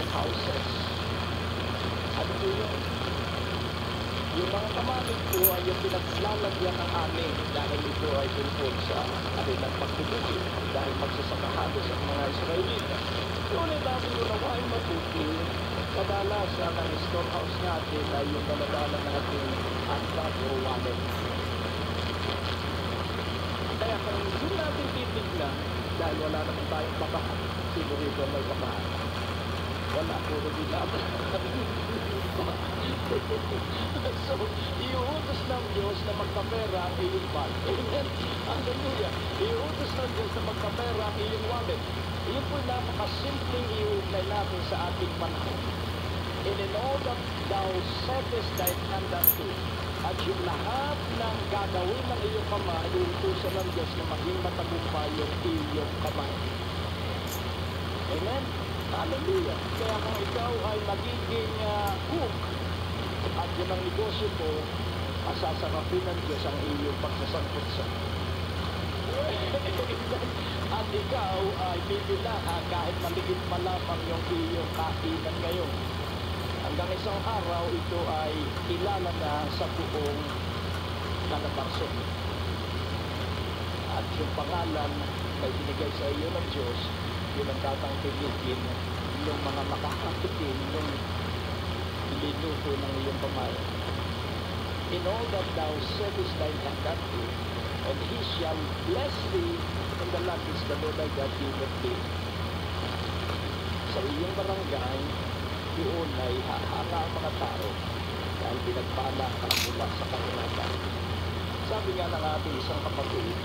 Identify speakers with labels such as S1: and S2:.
S1: storehouses. Ano po yun? Yung mga kamalig po ay yung pinaglalagyan ng amin dahil ito ay tungkol sa kanilang pagtutugin dahil magsasakahado sa mga Israelita. Ngunit natin unawain mabuti, kadalasan ang storehouse natin ay yung daladala natin handbag o wallet. Kaya kung hindi natin titignan, dahil wala naman tayong bakahan, sino rito may bakahan? Wala, puro dinama. So, iuutos ng Diyos na magkapera ang iyong bag. Amen? Hallelujah. Iuutos ng Diyos na magkapera ang iyong wallet. Iyon po napakasimpleng iuugnay natin sa ating panahon. And in all that thou settest thine hand unto, at yung lahat ng gagawin ng iyong kamay, iuutosan ng Diyos na maging matagumpay yung iyong kamay. Amen? Hallelujah. Kaya kung ikaw ay magiging cook, at yun ang negosyo mo, masasarapin ng Diyos ang iyong pagsasangkot sa. At ikaw ay bibilangan kahit maliit pa lamang yung iyong kainan ngayon. Hanggang isang araw, ito ay kilala na sa buong kalabarzon. At yung pangalan na binigay sa iyo ng Diyos, yun ang tatangkilikin yung mga makakapitin ng linuto ng iyong kamay. In all that thou settest thine hand unto, and he shall bless thee in the land which the Lord thy God giveth thee. Sa iyong barangay, doon ay hahanga ang mga tao dahil pinagpala ka mula sa kahirapan. Sabi nga ng ating isang kapatid,